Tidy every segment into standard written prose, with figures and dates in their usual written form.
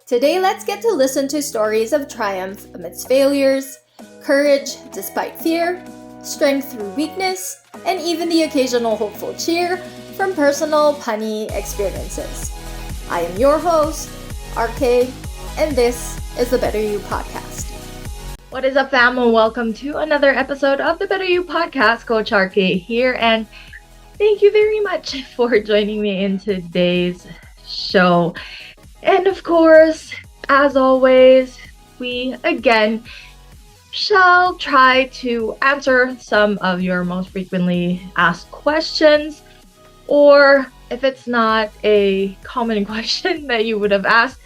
Today, let's get to listen to stories of triumph amidst failures, courage despite fear, strength through weakness, and even the occasional hopeful cheer from personal punny experiences. I am your host, RKaye, and this is the BetterU podcast. What is up, fam? And welcome to another episode of the BetterU podcast. Coach RKaye here, and thank you very much for joining me in today's show. And of course, as always, we again shall try to answer some of your most frequently asked questions, or if it's not a common question that you would have asked,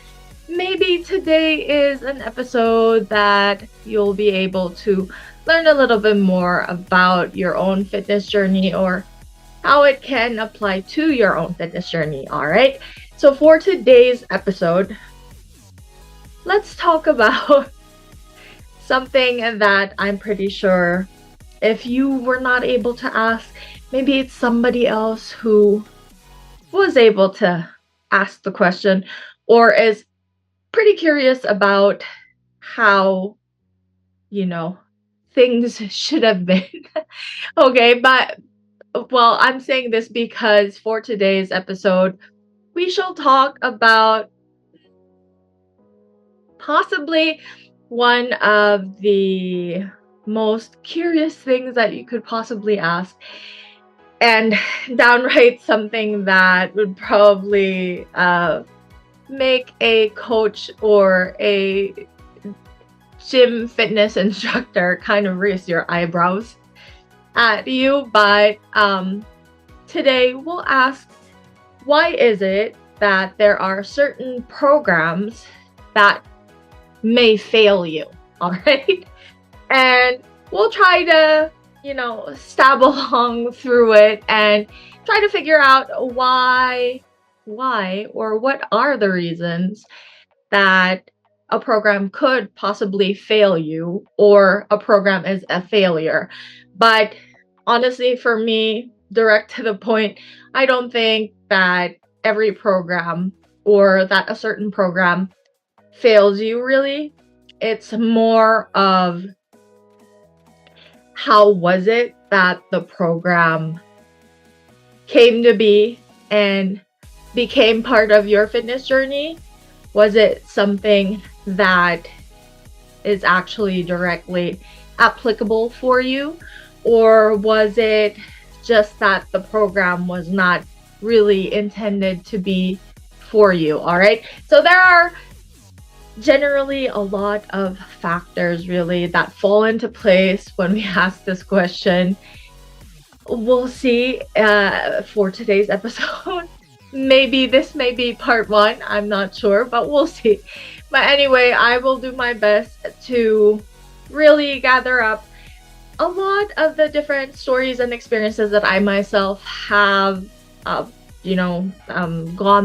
maybe today is an episode that you'll be able to learn a little bit more about your own fitness journey or how it can apply to your own fitness journey. All right. So for today's episode, let's talk about something that I'm pretty sure if you were not able to ask, maybe it's somebody else who was able to ask the question or is pretty curious about how, things should have been. Okay, but well, I'm saying this because for today's episode, we shall talk about possibly one of the most curious things that you could possibly ask, and downright something that would probably make a coach or a gym fitness instructor kind of raise your eyebrows at you. But today we'll ask, why is it that there are certain programs that may fail you? All right. And we'll try to, stab along through it and try to figure out why, or what are the reasons that a program could possibly fail you or a program is a failure. But honestly, for me, direct to the point, I don't think that every program or that a certain program fails you really. It's more of how was it that the program came to be and became part of your fitness journey? Was it something that is actually directly applicable for you? Or was it just that the program was not really intended to be for you? All right. So there are generally a lot of factors really that fall into place when we ask this question. We'll see for today's episode. Maybe this may be part one. I'm not sure, but we'll see. But anyway, I will do my best to really gather up a lot of the different stories and experiences that I myself have, gone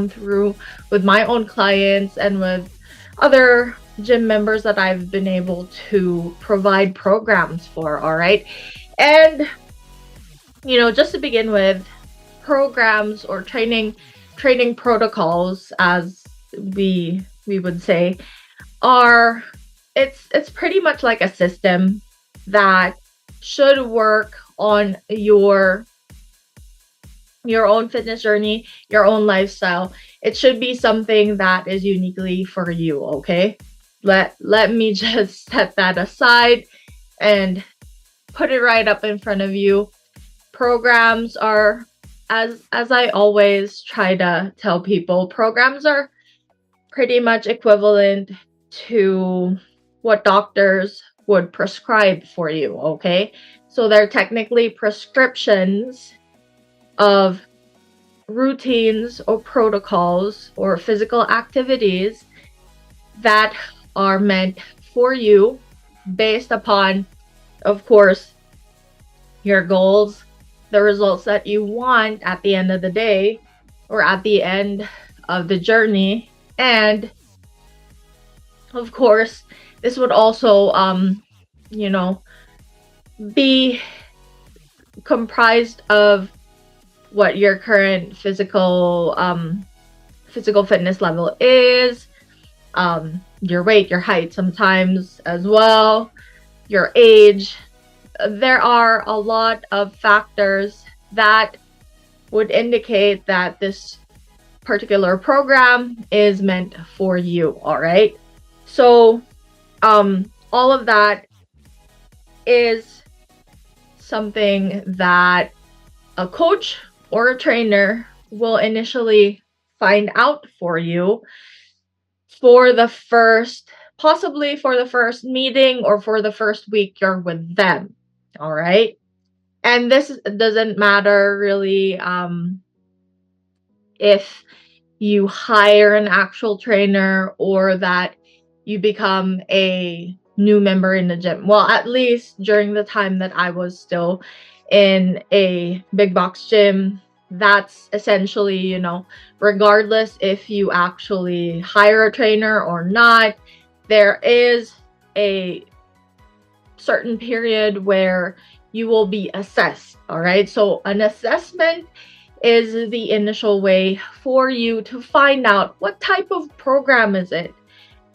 through with my own clients and with other gym members that I've been able to provide programs for. All right. And, just to begin with, programs or training protocols, as we would say, it's pretty much like a system that should work on your own fitness journey, your own lifestyle. It should be something that is uniquely for you, okay? Let me just set that aside and put it right up in front of you. Programs are, as I always try to tell people, programs are pretty much equivalent to what doctors would prescribe for you, okay? So they're technically prescriptions of routines or protocols or physical activities that are meant for you based upon, of course, your goals, the results that you want at the end of the day or at the end of the journey. And of course, this would also, be comprised of what your current physical fitness level is, your weight, your height sometimes as well, your age. There are a lot of factors that would indicate that this particular program is meant for you. All right. So, all of that is something that a coach or a trainer will initially find out for you for the first, possibly for the first meeting or for the first week you're with them. All right. And this doesn't matter really if you hire an actual trainer or that you become a new member in the gym. Well, at least during the time that I was still in a big box gym, that's essentially, regardless if you actually hire a trainer or not, there is a certain period where you will be assessed. All right. So an assessment is the initial way for you to find out what type of program is it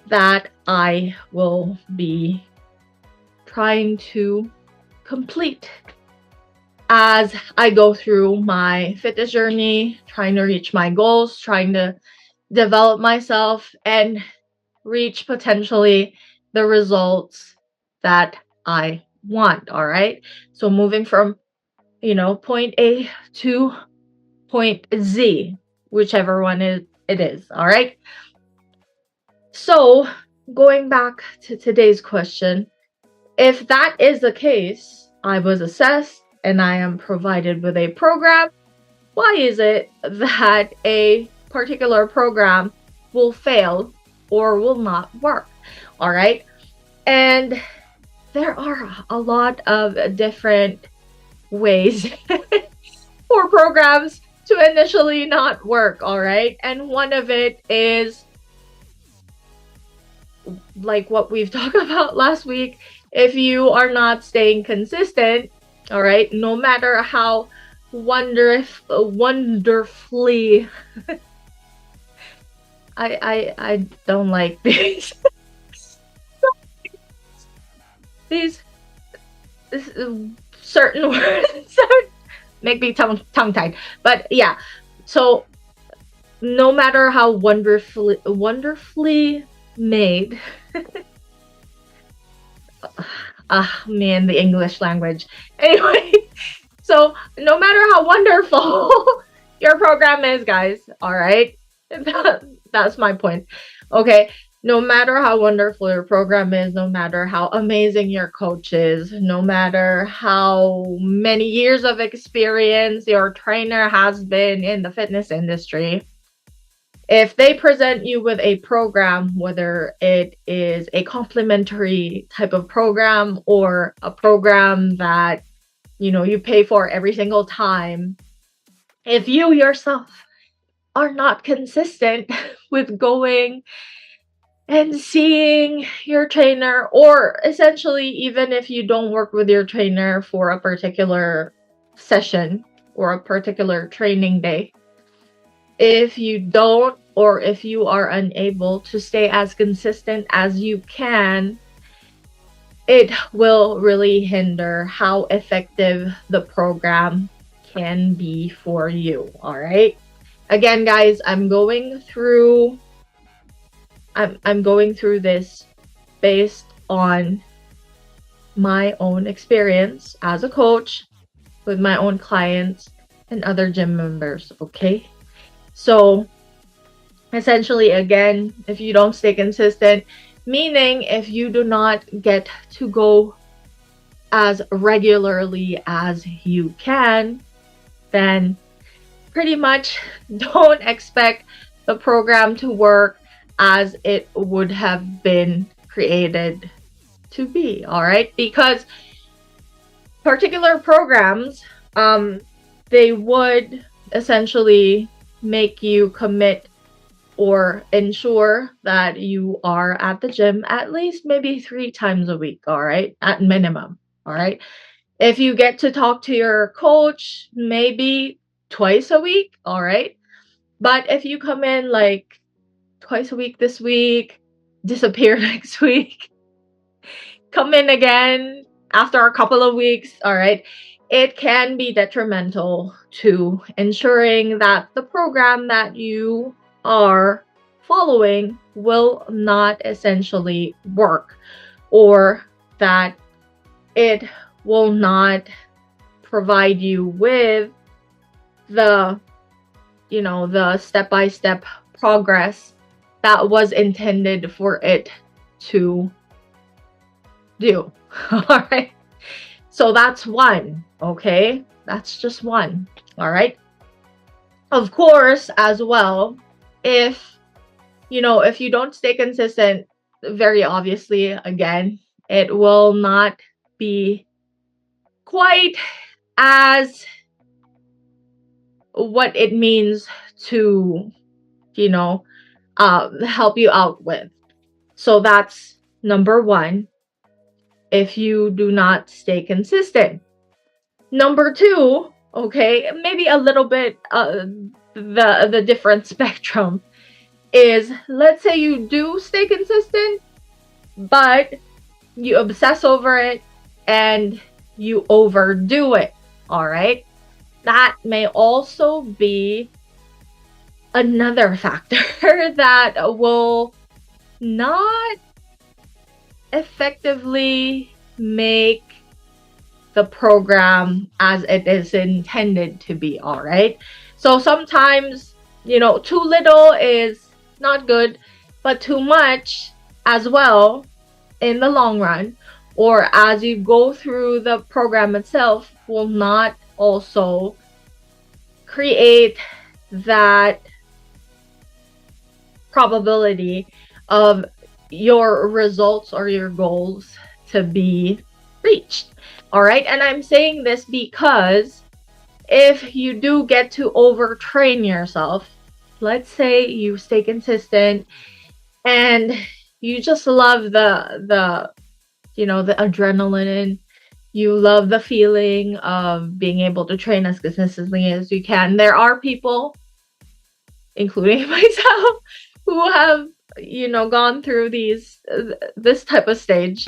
that I will be trying to complete as I go through my fitness journey, trying to reach my goals, trying to develop myself and reach potentially the results that I want. All right. So moving from, point A to point Z, whichever one it is. All right. So going back to today's question, if that is the case, I was assessed and I am provided with a program, why is it that a particular program will fail or will not work? All right. And there are a lot of different ways for programs to initially not work. All right. And one of it is like what we've talked about last week. If you are not staying consistent, all right, no matter how wonderfully I don't like these these certain words make me tongue-tied. But yeah, so no matter how wonderfully made man, the English language. Anyway, so no matter how wonderful your program is, guys, all right? That's my point. Okay, no matter how wonderful your program is, no matter how amazing your coach is, no matter how many years of experience your trainer has been in the fitness industry, if they present you with a program, whether it is a complimentary type of program or a program that, you pay for every single time, if you yourself are not consistent with going and seeing your trainer, or essentially, even if you don't work with your trainer for a particular session or a particular training day, if you don't, or if you are unable to stay as consistent as you can, it will really hinder how effective the program can be for you. All right. Again, guys, I'm going through this based on my own experience as a coach with my own clients and other gym members. Okay. So essentially, again, if you don't stay consistent, meaning if you do not get to go as regularly as you can, then pretty much don't expect the program to work as it would have been created to be. All right. Because particular programs, they would essentially make you commit or ensure that you are at the gym at least maybe 3 times a week, all right, at minimum, all right? If you get to talk to your coach, maybe twice a week, all right? But if you come in like twice a week this week, disappear next week, come in again after a couple of weeks, all right, it can be detrimental to ensuring that the program that you are following will not essentially work, or that it will not provide you with the, the step-by-step progress that was intended for it to do. All right. So that's one. Okay. That's just one. All right. Of course, as well, if you don't stay consistent, very obviously, again, it will not be quite as what it means to, help you out with. So that's number one, if you do not stay consistent. Number two, okay, maybe a little bit the different spectrum is, let's say you do stay consistent, but you obsess over it and you overdo it. All right. That may also be another factor that will not effectively make the program as it is intended to be. All right. So sometimes, too little is not good, but too much as well in the long run, or as you go through the program itself, will not also create that probability of your results or your goals to be reached. All right. And I'm saying this because if you do get to overtrain yourself, let's say you stay consistent and you just love the adrenaline, you love the feeling of being able to train as consistently as you can. There are people, including myself, who have gone through this type of stage.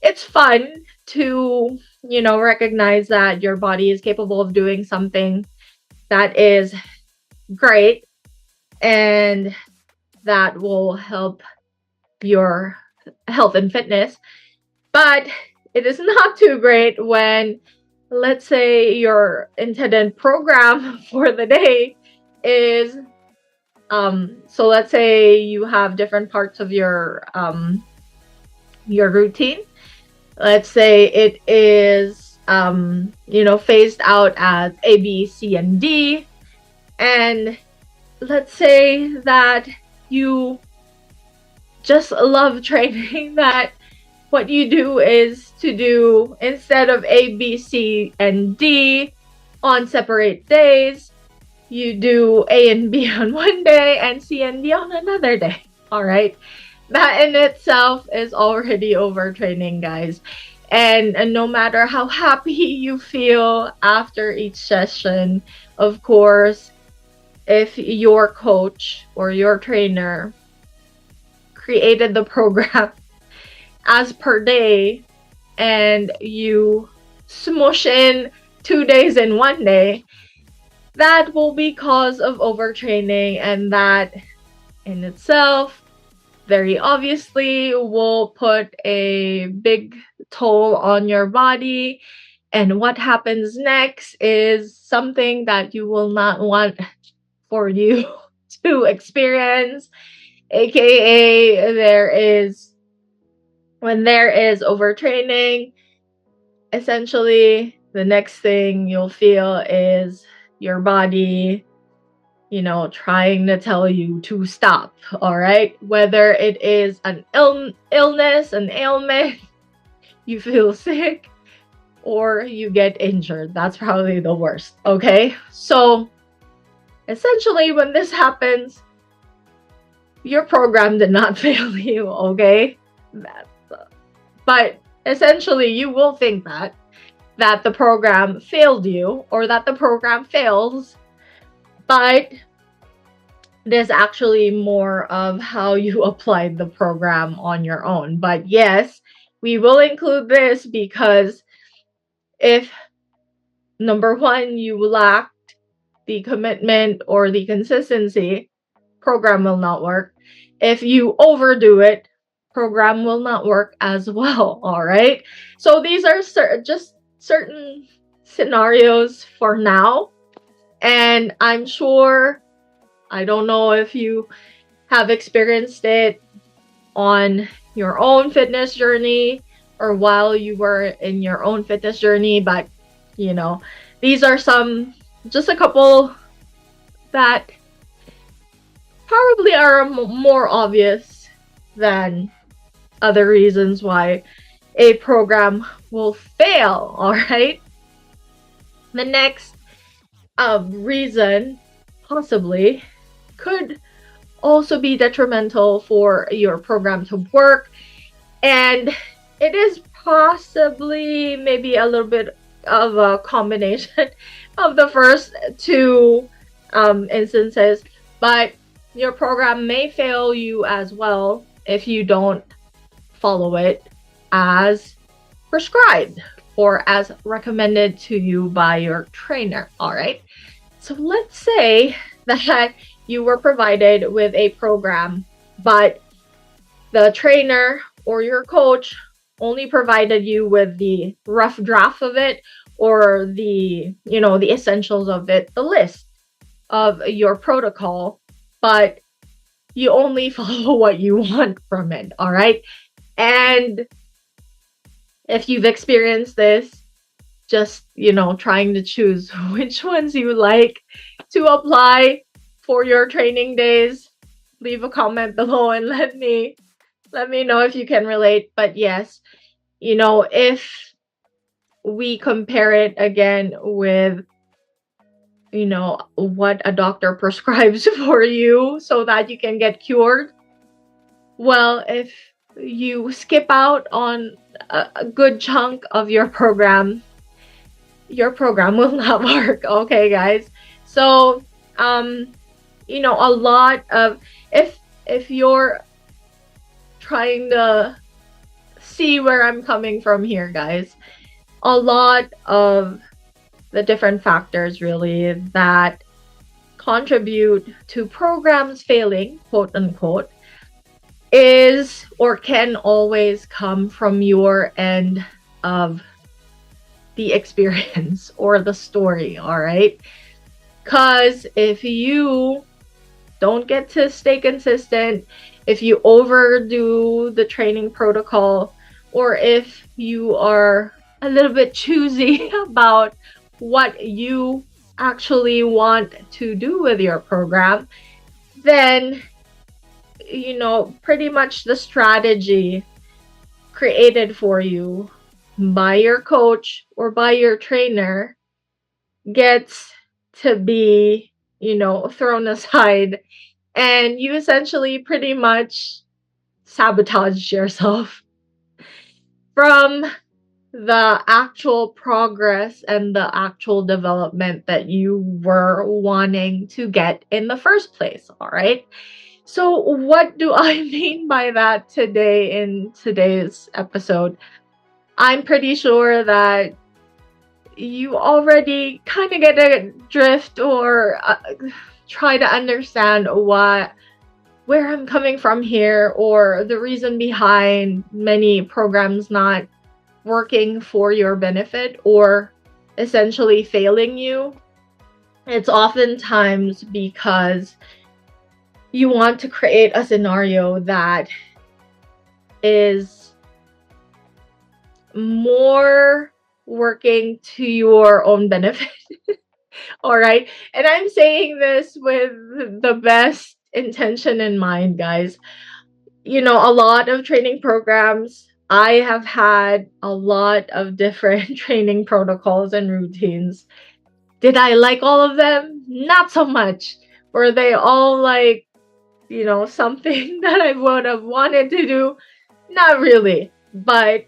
It's fun to recognize that your body is capable of doing something that is great and that will help your health and fitness. But it is not too great when, let's say, your intended program for the day is so let's say you have different parts of your routine. Let's say it is phased out as A, B, C, and D, and let's say that you just love training, that what you do is to do, instead of A, B, C, and D on separate days, you do A and B on one day and C and D on another day. All right. That in itself is already overtraining, guys. And no matter how happy you feel after each session, of course, if your coach or your trainer created the program as per day and you smush in 2 days in one day, that will be cause of overtraining, and that in itself very obviously will put a big toll on your body. And what happens next is something that you will not want for you to experience, aka when there is overtraining, essentially the next thing you'll feel is your body trying to tell you to stop. All right, whether it is an illness, an ailment, you feel sick, or you get injured. That's probably the worst. Okay, so essentially when this happens, your program did not fail you. Okay, but essentially you will think that the program failed you, or that the program fails, but It is actually more of how you applied the program on your own. But yes, we will include this because if number one, you lacked the commitment or the consistency, program will not work. If you overdo it, program will not work as well. All right. So these are just certain scenarios for now. And I'm sure, I don't know if you have experienced it on your own fitness journey or while you were in your own fitness journey, but these are just a couple that probably are more obvious than other reasons why a program will fail. All right. The next reason possibly could also be detrimental for your program to work, and it is possibly maybe a little bit of a combination of the first two instances, but your program may fail you as well if you don't follow it as prescribed or as recommended to you by your trainer. All right. So let's say that you were provided with a program, but the trainer or your coach only provided you with the rough draft of it or the essentials of it, the list of your protocol, but you only follow what you want from it. All right. And if you've experienced this, just trying to choose which ones you like to apply for your training days, leave a comment below and let me know if you can relate. But yes, if we compare it again with what a doctor prescribes for you so that you can get cured, well, if you skip out on a good chunk of your program will not work. Okay, guys. So a lot of, if you're trying to see where I'm coming from here, guys, a lot of the different factors really that contribute to programs failing, quote unquote, is or can always come from your end of the experience or the story. All right. Because if you don't get to stay consistent, if you overdo the training protocol, or if you are a little bit choosy about what you actually want to do with your program, then pretty much the strategy created for you by your coach or by your trainer gets to be thrown aside, and you essentially pretty much sabotage yourself from the actual progress and the actual development that you were wanting to get in the first place. All right. So what do I mean by that today in today's episode? I'm pretty sure that you already kind of get a drift or try to understand where I'm coming from here, or the reason behind many programs not working for your benefit or essentially failing you. It's oftentimes because you want to create a scenario that is more working to your own benefit. All right. And I'm saying this with the best intention in mind, guys. A lot of training programs, I have had a lot of different training protocols and routines. Did I like all of them? Not so much. Were they all like, something that I would have wanted to do? Not really. But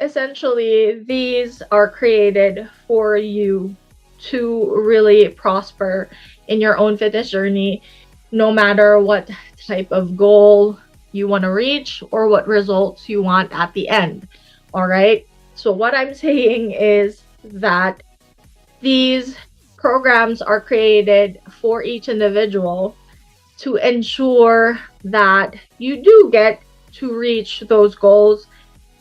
essentially, these are created for you to really prosper in your own fitness journey. no matter what type of goal you want to reach or what results you want at the end. All right. So, what I'm saying is that these programs are created for each individual to ensure that you do get to reach those goals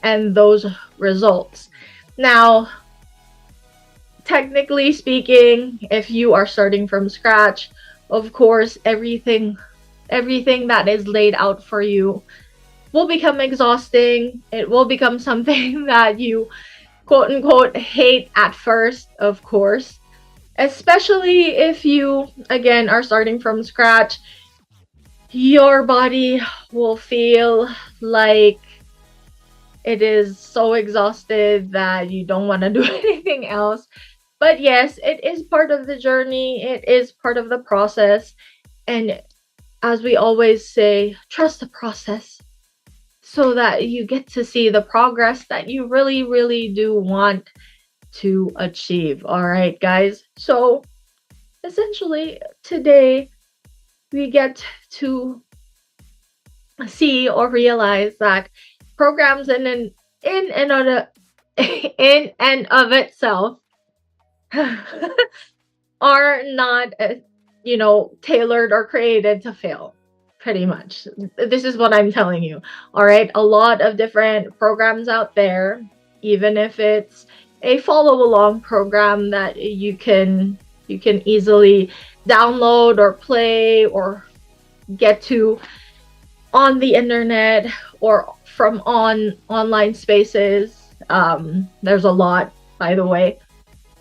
and those results. Now, technically speaking, if you are starting from scratch, of course, everything that is laid out for you will become exhausting. It will become something that you quote unquote hate at first, of course. Especially if you again are starting from scratch, your body will feel like it is so exhausted that you don't want to do anything else. But yes, it is part of the journey, it is part of the process. And as we always say, trust the process so that you get to see the progress that you really, really do want to achieve. All right, guys. So essentially, today we get to see or realize that programs in and of in and of itself are not tailored or created to fail. Pretty much, this is what I'm telling you. All right, a lot of different programs out there, even if it's a follow along program that you can easily download or play or get to on the internet or from online spaces. There's a lot, by the way.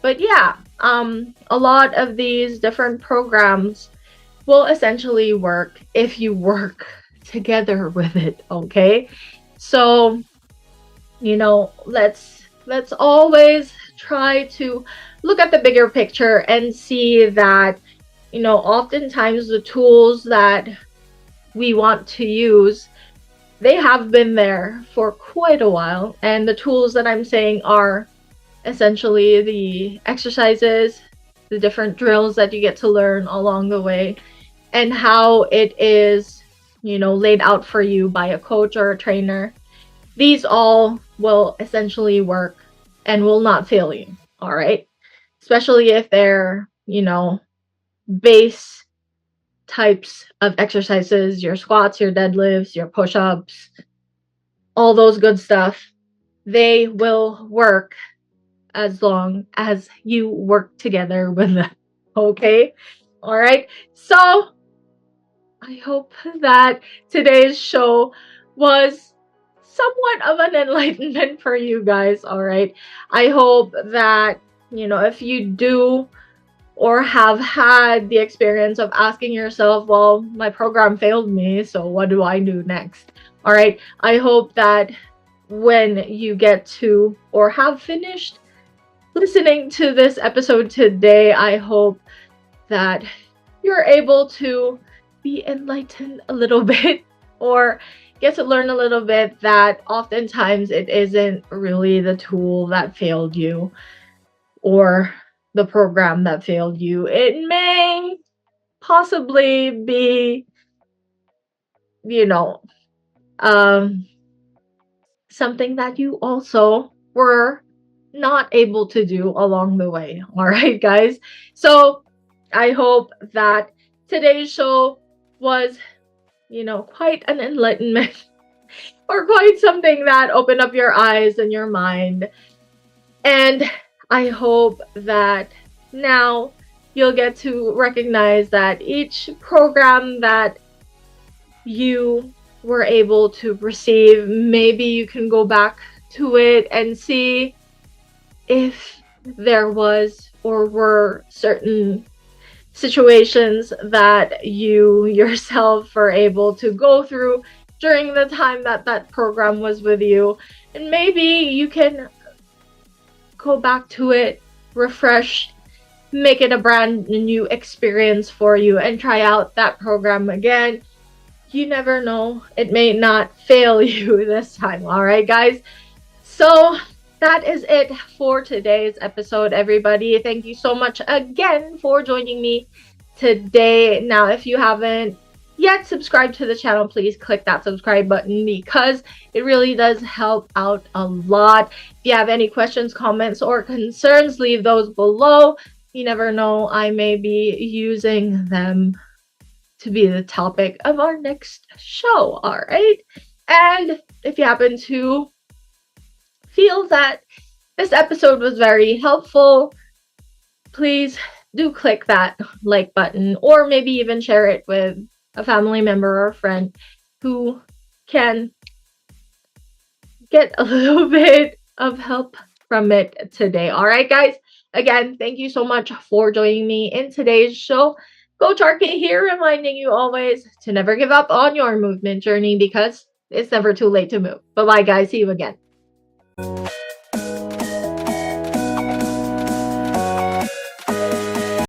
But yeah, a lot of these different programs will essentially work if you work together with it, okay? So, let's always try to look at the bigger picture and see that, oftentimes the tools that we want to use, they have been there for quite a while. And the tools that I'm saying are essentially the exercises, the different drills that you get to learn along the way, and how it is, laid out for you by a coach or a trainer. These all will essentially work and will not fail you. All right. Especially if they're, base types of exercises, your squats, your deadlifts, your push ups, all those good stuff. They will work as long as you work together with them. Okay? All right. So I hope that today's show was somewhat of an enlightenment for you guys. All right. I hope that, if you do or have had the experience of asking yourself, well, my program failed me, so what do I do next? All right. I hope that when you get to or have finished listening to this episode today, I hope that you're able to be enlightened a little bit or get to learn a little bit that oftentimes it isn't really the tool that failed you or the program that failed you. It may possibly be, um, something that you also were not able to do along the way. All right, guys. So I hope that today's show was, quite an enlightenment or quite something that opened up your eyes and your mind. And I hope that now you'll get to recognize that each program that you were able to receive, maybe you can go back to it and see if there was or were certain situations that you yourself were able to go through during the time that that program was with you. And maybe you can go back to it, refresh, make it a brand new experience for you, and try out that program again. You never know, it may not fail you this time. All right, guys. So that is it for today's episode, everybody. Thank you so much again for joining me today. Now, if you haven't yet subscribed to the channel, please click that subscribe button because it really does help out a lot. If you have any questions, comments, or concerns, leave those below. You never know, I may be using them to be the topic of our next show. All right. And if you happen to feel that this episode was very helpful, please do click that like button, or maybe even share it with a family member or a friend who can get a little bit of help from it today. All right, guys. Again, thank you so much for joining me in today's show. Coach RKaye here, reminding you always to never give up on your movement journey because it's never too late to move. Bye-bye, guys. See you again.